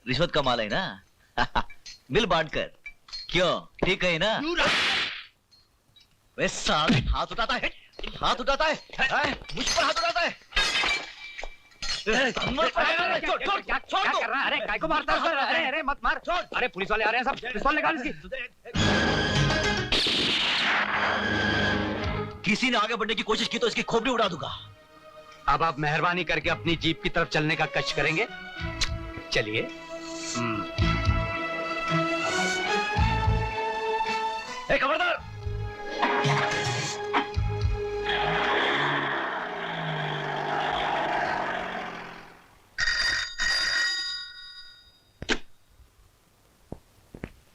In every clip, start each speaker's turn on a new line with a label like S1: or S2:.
S1: रिश्वत का माल है ना। बिल बांट कर। क्यों, ठीक है ना? वे साले हाथ उठाता है, हाथ उठाता है, मुझ पर हाथ उठाता है।
S2: छोड़ कर रहा है? अरे काय को मारता है? अरे अरे मत मार। अरे पुलिस वाले आ रहे हैं, सब पिस्तौल निकाल इसकी।
S1: किसी ने आगे बढ़ने की कोशिश की तो इसकी खोपड़ी उड़ा दूंगा।
S2: अब आप मेहरबानी करके अपनी जीप की तरफ चलने का कष्ट करेंगे। चलिए।
S1: खबरदार।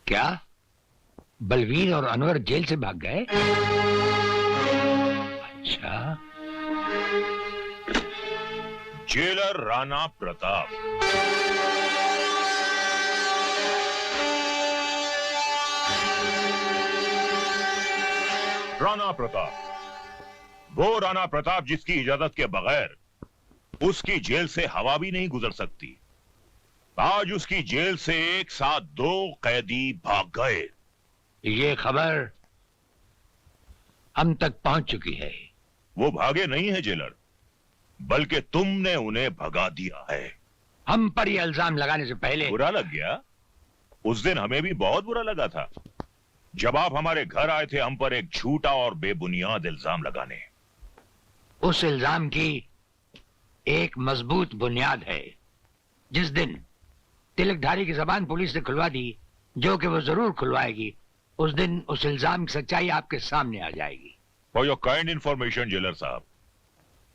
S3: क्या बलवीर और अनवर जेल से भाग गए? अच्छा।
S4: जेलर राणा प्रताप। राणा प्रताप, वो राणा प्रताप जिसकी इजाजत के बगैर उसकी जेल से हवा भी नहीं गुजर सकती। आज उसकी जेल से एक साथ 2 कैदी भाग गए।
S3: ये खबर हम तक पहुंच चुकी है।
S4: वो भागे नहीं है जेलर, बल्कि तुमने उन्हें भगा दिया है।
S3: हम पर यह इल्जाम लगाने से पहले
S4: बुरा लग गया? उस दिन हमें भी बहुत बुरा लगा था जब आप हमारे घर आए थे हम पर एक झूठा और बेबुनियाद इल्जाम लगाने।
S3: उस इल्जाम की एक मजबूत बुनियाद है। जिस दिन तिलकधारी की जबान पुलिस ने खुलवा दी, जो कि वो जरूर खुलवाएगी, उस दिन उस इल्जाम की सच्चाई आपके सामने आ जाएगी।
S4: For your kind information jailer साहब,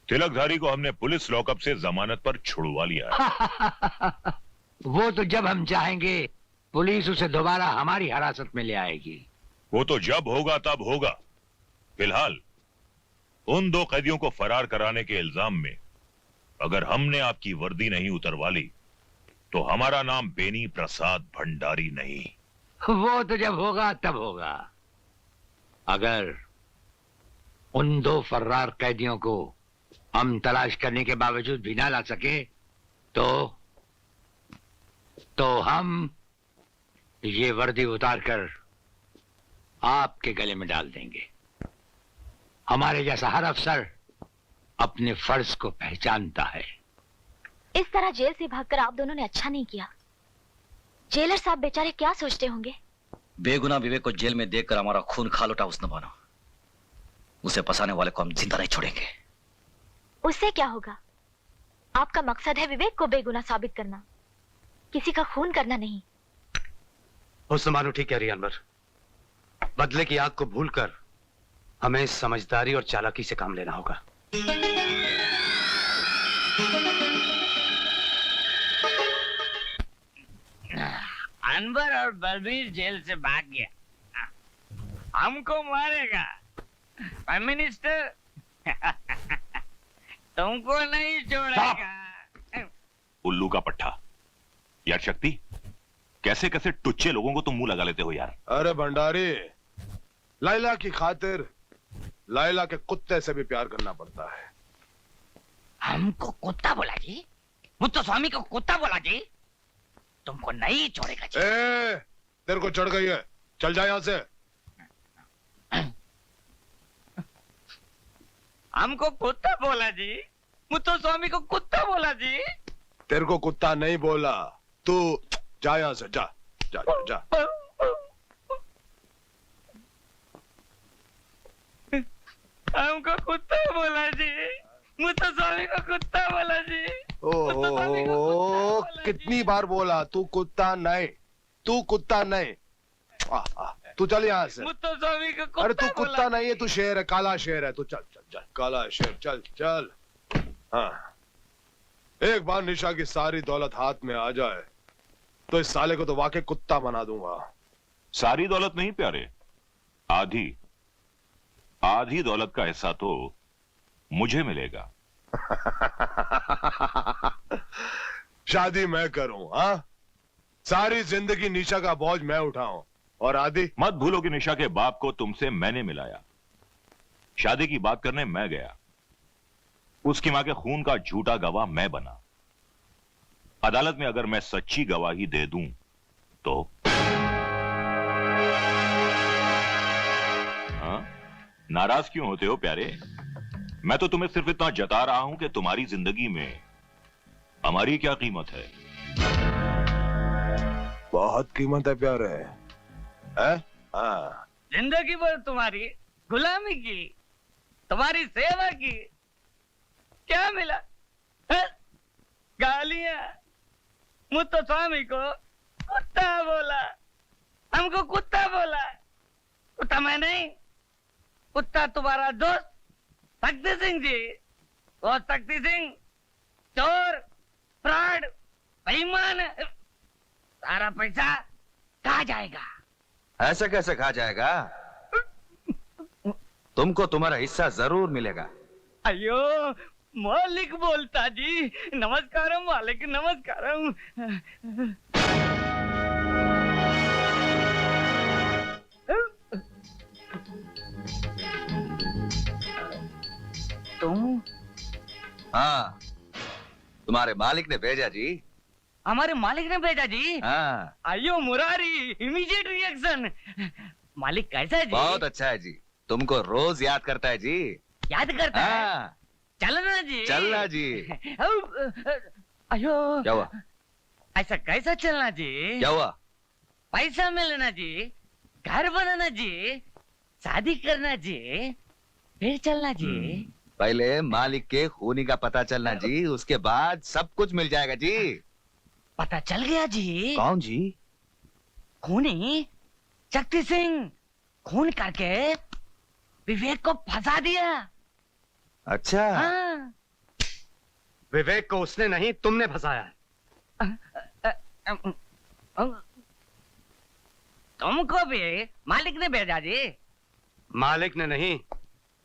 S4: तिलकधारी को हमने पुलिस लॉकअप से जमानत पर छुड़वा लिया है।
S3: वो तो जब हम चाहेंगे पुलिस उसे दोबारा हमारी हिरासत में ले आएगी।
S4: वो तो जब होगा तब होगा। फिलहाल उन 2 कैदियों को फरार कराने के इल्जाम में अगर हमने आपकी वर्दी नहीं उतरवा ली तो हमारा नाम बेनी प्रसाद भंडारी नहीं।
S3: वो तो जब होगा तब होगा। अगर उन 2 फर्रार कैदियों को हम तलाश करने के बावजूद भी ना ला सके तो हम ये वर्दी उतारकर आपके गले में डाल देंगे। हमारे जैसा हर अफसर अपने फर्ज को पहचानता है।
S5: इस तरह जेल से भागकर आप दोनों ने अच्छा नहीं किया। जेलर साहब बेचारे क्या सोचते होंगे?
S1: बेगुनाह विवेक को जेल में देखकर हमारा खून खा लौटा उसने मानो। उसे फंसाने वाले को हम जिंदा नहीं छोड़ेंगे।
S5: उससे क्या होगा? आपका मकसद है विवेक को बेगुनाह साबित करना, किसी का खून करना नहीं।
S2: हुस्न मानो ठीक कह रही है अनवर। बदले की आग को भूलकर हमें समझदारी और चालाकी से काम लेना होगा।
S6: अनवर और बलबीर जेल से भाग गया, हमको मारेगा। प्राइम मिनिस्टर तुमको नहीं छोड़ेगा।
S4: उल्लू का पट्टा। यार शक्ति, कैसे कैसे टुच्चे लोगों को तुम मुंह लगा लेते हो यार।
S7: अरे भंडारी, लैला की खातिर लैला के कुत्ते से भी प्यार करना पड़ता है।
S6: हमको कुत्ता बोला जी? मुझको स्वामी को कुत्ता बोला जी? तुमको नहीं छोड़ेगा जी।
S7: तेरे को चढ़ गई है, चल जा यहाँ से।
S6: हमको कुत्ता बोला जी? मुझको स्वामी को कुत्ता बोला जी?
S7: तेरे को कुत्ता नहीं बोला, तू जा यहाँ से, जा जा जा, जा।
S6: हमको कुत्ता बोला जी, मुझको स्वामी को कुत्ता बोला जी।
S7: ओ कितनी बार बोला, तू कुत्ता नहीं, तू कुत्ता नहीं। तू चल यहाँ से।
S6: मुझको स्वामी को कुत्ता।
S7: अरे तू कुत्ता नहीं है, तू शेर है, काला शेर है। तू चल चल चल, काला शेर, चल चल। हाँ, एक बार निशा की सारी दौलत हाथ में आ जाए तो इस साले को तो वाकई कुत्ता बना दूंगा।
S4: सारी दौलत नहीं प्यारे, आधी आधी दौलत का हिस्सा तो मुझे मिलेगा।
S7: शादी मैं करूं, हाँ? सारी जिंदगी निशा का बोझ मैं उठाऊं और आदि?
S4: मत भूलो कि निशा के बाप को तुमसे मैंने मिलाया। शादी की बात करने मैं गया, उसकी मां के खून का झूठा गवाह मैं बना। अदालत में अगर मैं सच्ची गवाही दे दूं तो? हाँ? नाराज क्यों होते हो प्यारे? मैं तो तुम्हें सिर्फ इतना जता रहा हूं कि तुम्हारी जिंदगी में हमारी क्या कीमत है।
S7: बहुत कीमत है प्यारे, है? हाँ।
S6: जिंदगी भर तुम्हारी गुलामी की, तुम्हारी सेवा की, क्या मिला? है? गालियां। मुत्तो स्वामी को कुत्ता बोला, हमको कुत्ता बोला। कुत्ता मैं नहीं, कुत्ता तुम्हारा दोस्त शक्ति सिंह जी। वो शक्ति सिंह चोर, फ्रॉड, बेईमान है। सारा पैसा कहाँ जाएगा?
S8: ऐसे कैसे खा जाएगा? तुमको तुम्हारा हिस्सा जरूर मिलेगा।
S6: अयो मालिक बोलता जी। नमस्कारम मालिक, नमस्कारम। तुम?
S8: हाँ, तुम्हारे मालिक ने भेजा जी।
S6: हमारे मालिक ने भेजा जी?
S8: हाँ।
S6: अयो मुरारी, इमीडिएट रिएक्शन। मालिक कैसा है जी?
S8: बहुत अच्छा है जी, तुमको रोज याद करता है जी।
S6: याद करता है?
S8: हाँ।
S6: चलना जी।
S8: चलना जी।
S6: अयो
S8: क्या हुआ?
S6: ऐसा कैसा चलना जी?
S8: क्या हुआ?
S6: पैसा मिलना जी, घर बनाना जी, शादी करना जी, फिर चलना जी।
S8: पहले मालिक के खूनी का पता चलना जी, उसके बाद सब कुछ मिल जाएगा जी।
S6: पता चल गया जी।
S8: कौन जी?
S6: खूनी शक्ति सिंह खून करके विवेक को फंसा दिया।
S8: अच्छा।
S6: हाँ।
S2: विवेक को उसने नहीं, तुमने फंसाया है।
S6: तुमको भी मालिक ने भेजा जी?
S2: मालिक ने नहीं,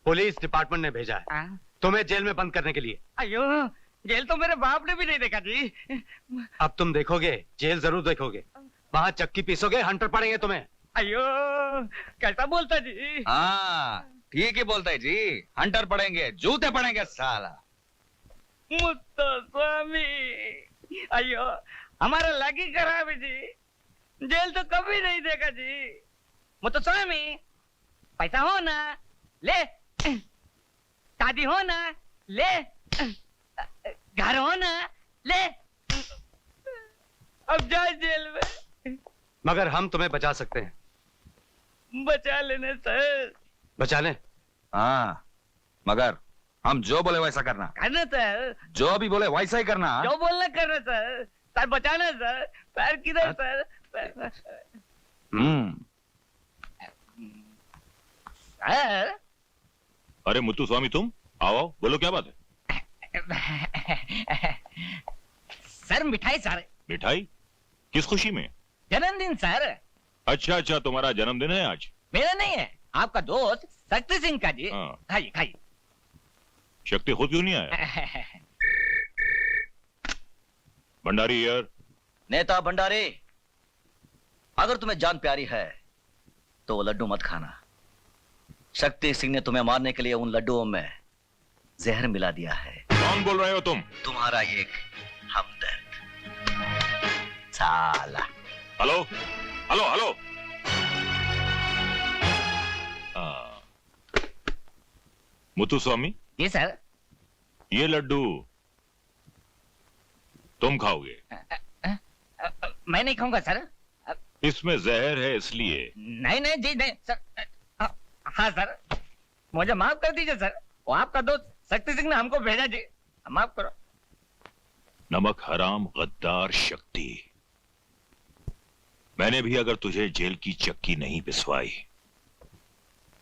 S2: पुलिस डिपार्टमेंट ने भेजा है
S6: हाँ।
S2: तुम्हें जेल में बंद करने के लिए।
S6: अयो जेल तो मेरे बाप ने भी नहीं देखा जी।
S2: अब तुम देखोगे, जेल जरूर देखोगे। वहां चक्की पीसोगे, हंटर पड़ेंगे तुम्हें।
S6: अयो कैसा बोलता जी?
S8: हाँ ठीक ही बोलता है जी, हंटर पड़ेंगे, जूते पड़ेंगे साला।
S6: मुत्तो स्वामी, अयो हमारा लगी खराब है जी, जेल तो कभी नहीं देखा जी। मुत्तो स्वामी, पैसा हो ना ले, शादी हो ना ले, घर हो ना ले, अब जा जेल में।
S2: मगर हम तुम्हें बचा सकते हैं।
S6: बचा लेने सर।
S2: बचा लें?
S8: हाँ, मगर हम जो बोले वैसा करना।
S6: करना सर,
S8: जो भी बोले वैसा ही करना।
S6: जो बोलना करना सर। सर बचाना सर। पैर किधर सर? सर।
S4: अरे मुत्तू स्वामी, तुम आओ, बोलो क्या बात है?
S6: सर मिठाई सर।
S4: मिठाई? किस खुशी में?
S6: जन्मदिन सर।
S4: अच्छा अच्छा, तुम्हारा जन्मदिन है आज?
S6: मेरा नहीं है, आपका दोस्त शक्ति सिंह का जी।
S4: हाँ।
S6: खाइए खाइए।
S4: शक्ति खुद क्यों नहीं आया? भंडारी यार।
S1: नेता भंडारी, अगर तुम्हें जान प्यारी है तो वो लड्डू मत खाना। शक्ति सिंह ने तुम्हें मारने के लिए उन लड्डुओं में जहर मिला दिया है।
S4: कौन बोल रहे हो तुम?
S1: तुम्हारा एक हमदर्द साला।
S4: Hello hello hello. Muthu Swamy,
S6: जी सर।
S4: ये लड्डू तुम खाओगे?
S6: मैं नहीं खाऊंगा सर।
S4: इसमें जहर है इसलिए।
S6: नहीं नहीं जी नहीं सर। हाँ सर, मुझे माफ कर दीजिए सर। वो आपका दोस्त शक्ति सिंह ने हमको भेजा जी, माफ करो।
S4: नमक हराम गद्दार शक्ति, मैंने भी अगर तुझे जेल की चक्की नहीं पिसवाई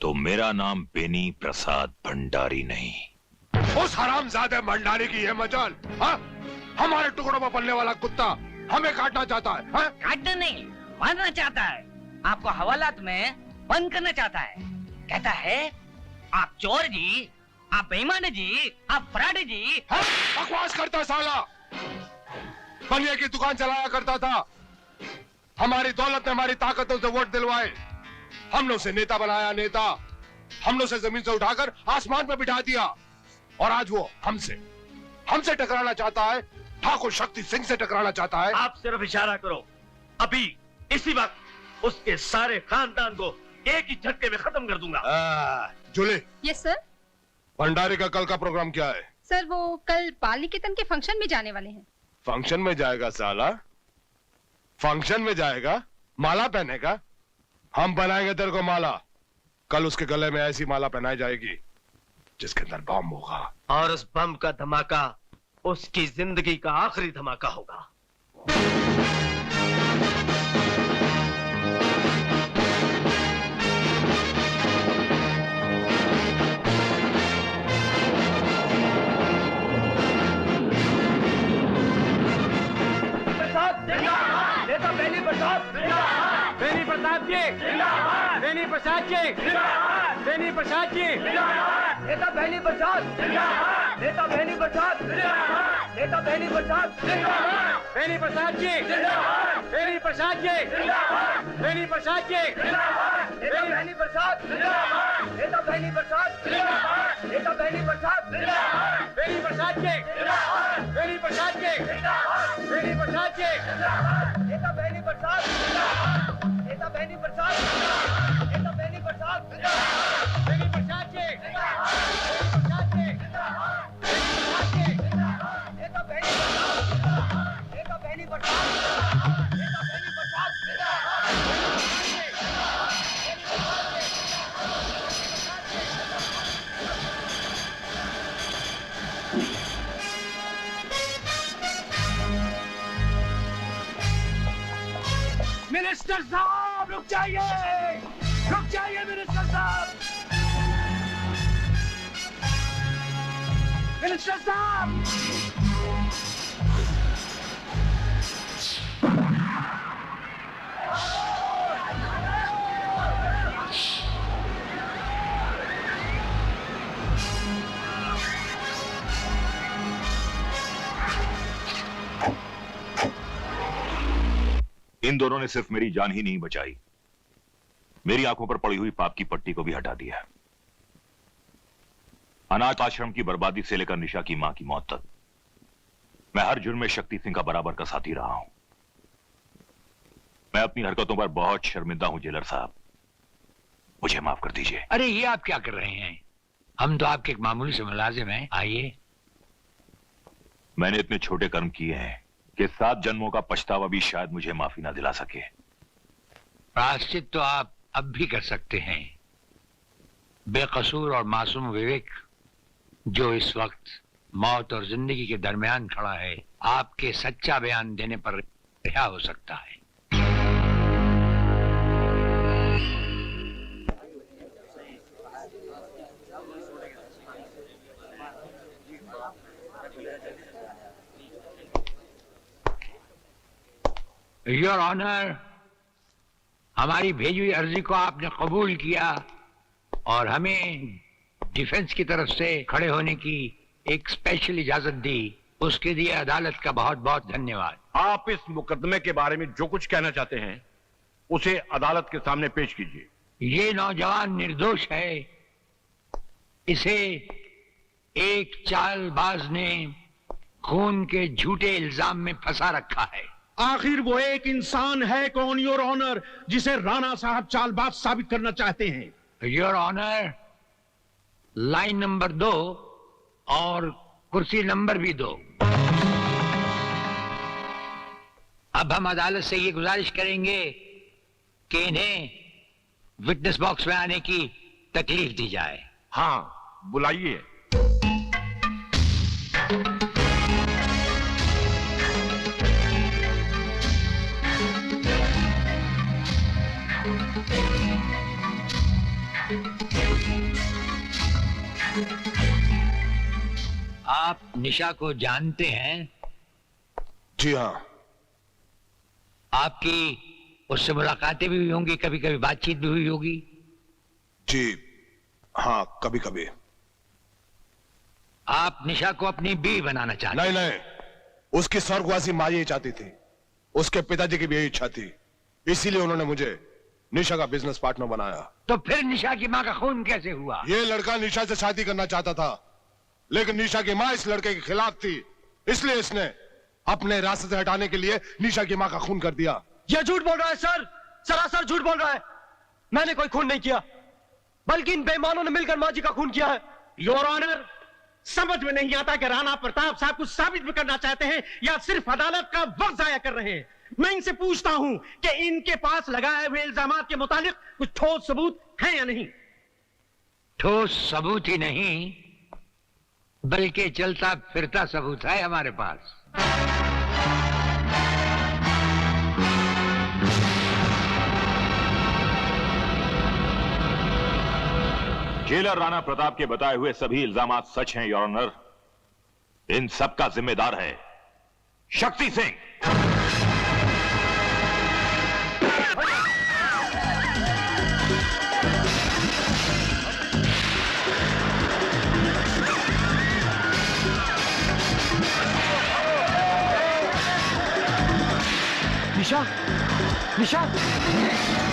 S4: तो मेरा नाम बेनी प्रसाद भंडारी नहीं।
S7: उस हरामजादे भंडारी की है मजाल। हाँ? हमारे टुकड़ों में पलने वाला कुत्ता हमें काटना चाहता है। हाँ?
S6: काटना नहीं, मारना चाहता है। आपको हवालात में बंद करना चाहता है। कहता है आप चोर जी, आप बेईमान जी, आप फ्रॉड जी।
S7: हाँ? बकवास करता साला। बनिया की दुकान चलाया करता था, हमारी दौलत ने हमारी ताकतों से वोट दिलवाए, हमने उसे नेता बनाया। नेता हमने उसे जमीन से उठाकर आसमान पर बिठा दिया और आज वो हमसे टकराना चाहता है। ठाकुर शक्ति सिंह से टकराना चाहता है?
S9: आप सिर्फ इशारा करो, अभी इसी वक्त उसके सारे खानदान को एक ही झटके में खत्म कर दूंगा।
S7: जूली।
S10: Yes sir.
S7: भंडारी का कल का प्रोग्राम क्या है?
S10: सर वो कल बाल निकेतन के फंक्शन में जाने वाले हैं।
S7: फंक्शन में जाएगा साला? फंक्शन में जाएगा? माला पहनेगा? हम पहनाएंगे तेरे को माला। कल उसके गले में ऐसी माला पहनाई जाएगी जिसके अंदर बम होगा,
S9: और उस बम का धमाका उसकी जिंदगी का आखिरी धमाका होगा।
S6: नेता बेनी प्रसाद, बेनी प्रसाद जी, बेनी प्रसाद जी, बेनी प्रसाद जी, नेता बेनी प्रसाद, नेता बेनी प्रसाद, नेता बेनी प्रसाद, बेनी प्रसाद जी, बेनी प्रसाद जी, बेनी प्रसाद जी, नेता बेनी प्रसाद, नेता बेनी प्रसाद, नेता बेनी प्रसाद, बेनी प्रसाद जी, बेनी प्रसाद जी, बेनी प्रसाद जी, नेता बेनी प्रसाद, नेता बेनी प्रसाद, नेता बेनी प्रसाद, बेनी प्रसाद जी, बेनी प्रसाद जी, नेता बेनी प्रसाद, नेता बेनी प्रसाद, नेता बेनी प्रसाद, मिनिस्टर साहब रुक जाइए, रुक जाइए मिनिस्टर साहब, मिनिस्टर साहब।
S4: इन दोनों ने सिर्फ मेरी जान ही नहीं बचाई, मेरी आंखों पर पड़ी हुई पाप की पट्टी को भी हटा दिया। अनाथ आश्रम की बर्बादी से लेकर निशा की मां की मौत तक मैं हर जुर्म में शक्ति सिंह का बराबर का साथी रहा हूं। मैं अपनी हरकतों पर बहुत शर्मिंदा हूं जेलर साहब, मुझे माफ कर दीजिए।
S3: अरे ये आप क्या कर रहे हैं? हम तो आपके एक मामूली से मुलाजिम हैं। आइए।
S4: मैंने इतने छोटे कर्म किए हैं कि 7 जन्मों का पछतावा भी शायद मुझे माफी ना दिला सके।
S3: प्रायश्चित तो आप अब भी कर सकते हैं। बेकसूर और मासूम विवेक जो इस वक्त मौत और जिंदगी के दरमियान खड़ा है, आपके सच्चा बयान देने पर रिहा हो सकता है। योर ऑनर, हमारी भेजी हुई अर्जी को आपने कबूल किया और हमें डिफेंस की तरफ से खड़े होने की एक स्पेशल इजाजत दी, उसके लिए अदालत का बहुत बहुत धन्यवाद।
S9: आप इस मुकदमे के बारे में जो कुछ कहना चाहते हैं उसे अदालत के सामने पेश कीजिए।
S3: ये नौजवान निर्दोष है, इसे एक चालबाज ने खून के झूठे इल्जाम में फंसा रखा है।
S11: आखिर वो एक इंसान है कौन योर ऑनर जिसे राणा साहब चालबाज साबित करना चाहते हैं?
S3: योर ऑनर, लाइन नंबर 2 और कुर्सी नंबर भी 2। अब हम अदालत से ये गुजारिश करेंगे कि इन्हें विटनेस बॉक्स में आने की तकलीफ दी जाए।
S9: हाँ, बुलाइए।
S3: आप निशा को जानते हैं?
S7: जी हाँ।
S3: आपकी उससे मुलाकातें भी हुई होंगी, कभी कभी बातचीत भी हुई होगी?
S7: जी हाँ, कभी कभी।
S3: आप निशा को अपनी बीवी बनाना चाहते?
S7: नहीं नहीं, उसकी स्वर्गवासी मां यही चाहती थी, उसके पिताजी की भी यही इच्छा थी, इसीलिए उन्होंने मुझे निशा का बिजनेस पार्टनर बनाया।
S3: तो फिर निशा की मां का खून कैसे हुआ?
S7: ये लड़का निशा से शादी करना चाहता था, लेकिन निशा की मां इस लड़के के खिलाफ थी, इसलिए इसने अपने रास्ते से हटाने के लिए निशा की माँ का खून कर दिया।
S12: यह झूठ बोल रहा है सर, सरासर झूठ बोल रहा है। मैंने कोई खून नहीं किया, बल्कि इन बेईमानों ने मिलकर माँ जी का खून किया है।
S11: योर ऑनर, समझ में नहीं आता कि राणा प्रताप साहब कुछ साबित भी करना चाहते हैं या सिर्फ अदालत का वक्त जाया कर रहे हैं। मैं इनसे पूछता हूं कि इनके पास लगाए हुए इल्जामात के मुताबिक कुछ ठोस सबूत है या नहीं?
S3: ठोस सबूत ही नहीं, बल्कि चलता फिरता सबूत है हमारे पास।
S4: जेलर राणा प्रताप के बताए हुए सभी इल्जामात सच हैं, योर ऑनर। इन सब का जिम्मेदार है शक्ति सिंह।
S12: निशा, निशा।